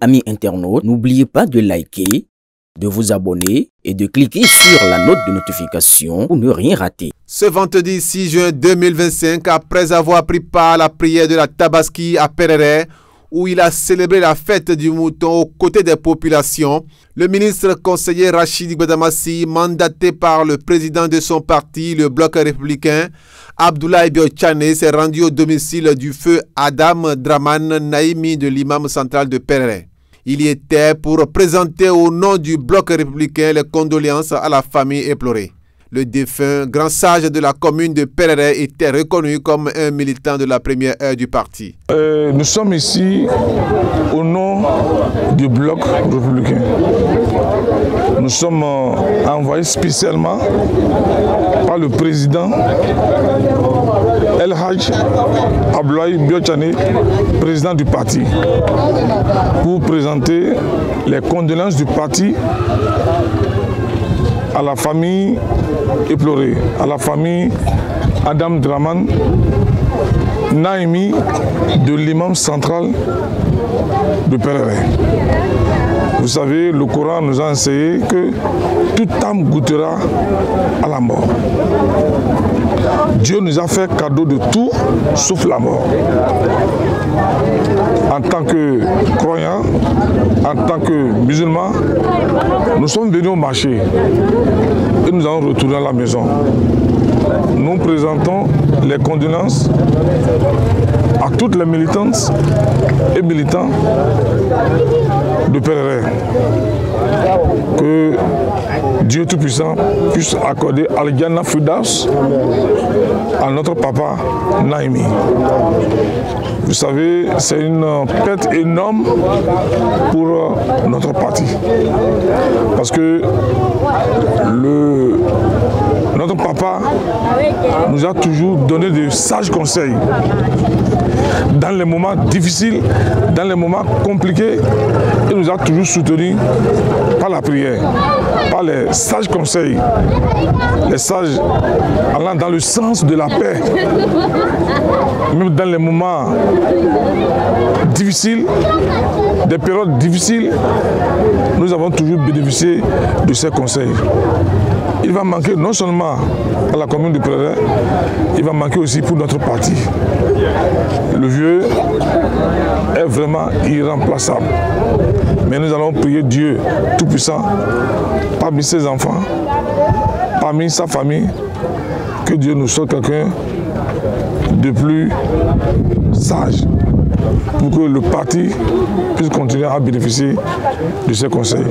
Amis internautes, n'oubliez pas de liker, de vous abonner et de cliquer sur la note de notification pour ne rien rater. Ce vendredi 6 juin 2025, après avoir pris part à la prière de la Tabaski à Perere, où il a célébré la fête du mouton aux côtés des populations, le ministre conseiller Rachid Gbadamassi, mandaté par le président de son parti, le Bloc républicain, Abdoulaye Biotchane, s'est rendu au domicile du feu Adam Draman Naimi de l'imam central de Perere. Il y était pour présenter au nom du Bloc républicain les condoléances à la famille éplorée. Le défunt grand sage de la commune de Perere était reconnu comme un militant de la première heure du parti. Nous sommes ici au nom du Bloc républicain. Nous sommes envoyés spécialement par le président El Hadj Abdoulaye Biotchane, président du parti, pour présenter les condoléances du parti à la famille éplorée, à la famille Adam Draman Naimi de l'imam central de Perere. Vous savez, le Coran nous a enseigné que toute âme goûtera à la mort. Dieu nous a fait cadeau de tout sauf la mort. En tant que croyants, en tant que musulmans, nous sommes venus au marché et nous allons retourner à la maison. Nous présentons les condoléances à toutes les militantes et militants de Perere. Que Dieu Tout-Puissant puisse accorder Al-Jannah Firdaus à notre papa Naimi. Vous savez, c'est une perte énorme pour notre parti. Parce que notre papa nous a toujours donné de sages conseils. Dans les moments difficiles, dans les moments compliqués, il nous a toujours soutenus par la prière, par les sages conseils, les sages allant dans le sens de la paix. Même dans les moments difficiles, des périodes difficiles, nous avons toujours bénéficié de ces conseils. Il va manquer non seulement à la commune de Perere, il va manquer aussi pour notre parti. Le vieux est vraiment irremplaçable. Mais nous allons prier Dieu Tout-Puissant parmi ses enfants, parmi sa famille, que Dieu nous soit quelqu'un de plus sage pour que le parti puisse continuer à bénéficier de ces conseils.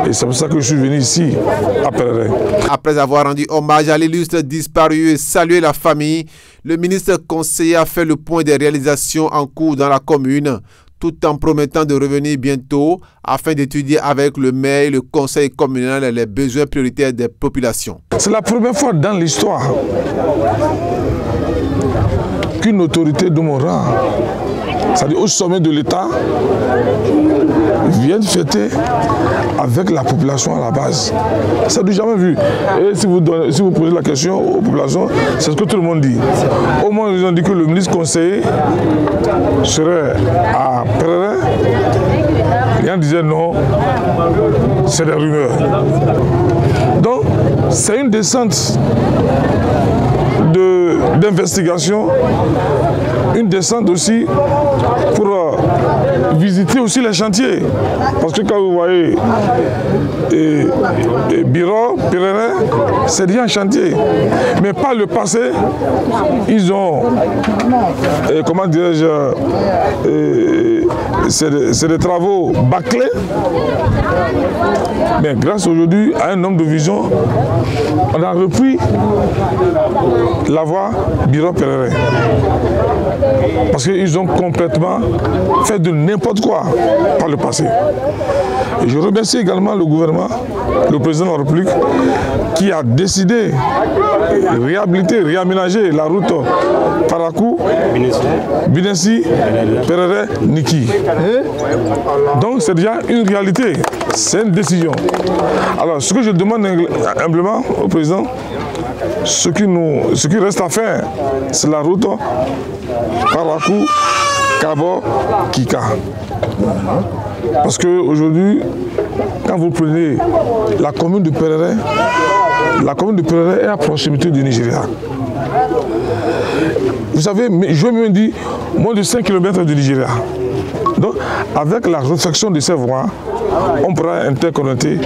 Et c'est pour ça que je suis venu ici à Perere. Après avoir rendu hommage à l'illustre disparu et salué la famille, le ministre conseiller a fait le point des réalisations en cours dans la commune, tout en promettant de revenir bientôt afin d'étudier avec le maire et le conseil communal les besoins prioritaires des populations. C'est la première fois dans l'histoire qu'une autorité de mon rang, c'est-à-dire au sommet de l'État, vient fêter avec la population à la base. Ça n'a jamais vu. Et si vous posez la question aux populations, c'est ce que tout le monde dit. Au moins, ils ont dit que le ministre conseiller serait à Perere. Les gens disaient non, c'est des rumeurs. Donc, c'est une descente d'investigation, une descente aussi pour visiter aussi les chantiers. Parce que quand vous voyez Biro, Perere, c'est déjà un chantier. Mais par le passé, ils ont, comment dirais-je, c'est des travaux bâclés. Mais grâce aujourd'hui à un homme de vision, on a repris la voie Biro Perere. Parce qu'ils ont complètement fait de n'importe quoi par le passé. Et je remercie également le gouvernement, le président de la République, qui a décidé de réhabiliter, réaménager la route Parakou, Binensi, Perere, Niki. Donc c'est déjà une réalité, c'est une décision. Alors ce que je demande humblement au président, ce qui reste à faire, c'est la route Parakou, Kabo, Kika. Parce qu'aujourd'hui, quand vous prenez la commune de Perere est à proximité du Nigeria. Vous savez, je me dis moins de 5 km du Nigeria. Donc, avec la réflexion de ces voies, on pourra interconnecter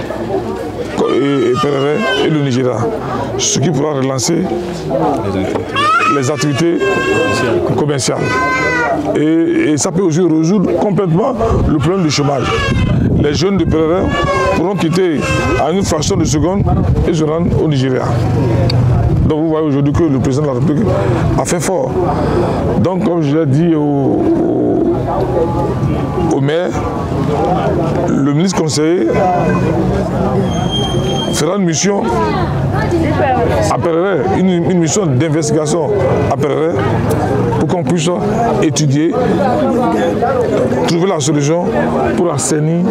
Perere et le Nigeria, ce qui pourra relancer les activités commerciales. Et ça peut aussi résoudre complètement le problème du chômage. Les jeunes de Perere pourront quitter à une fraction de seconde et se rendre au Nigeria. Donc vous voyez aujourd'hui que le président de la République a fait fort. Donc comme je l'ai dit au maire, le ministre conseiller fera une mission à Perere, une mission d'investigation à Perere pour qu'on puisse étudier, trouver la solution pour assainir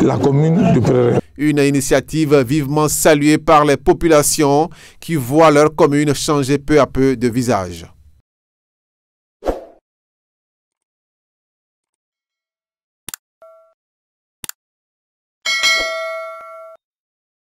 la commune de Perere. Une initiative vivement saluée par les populations qui voient leur commune changer peu à peu de visage.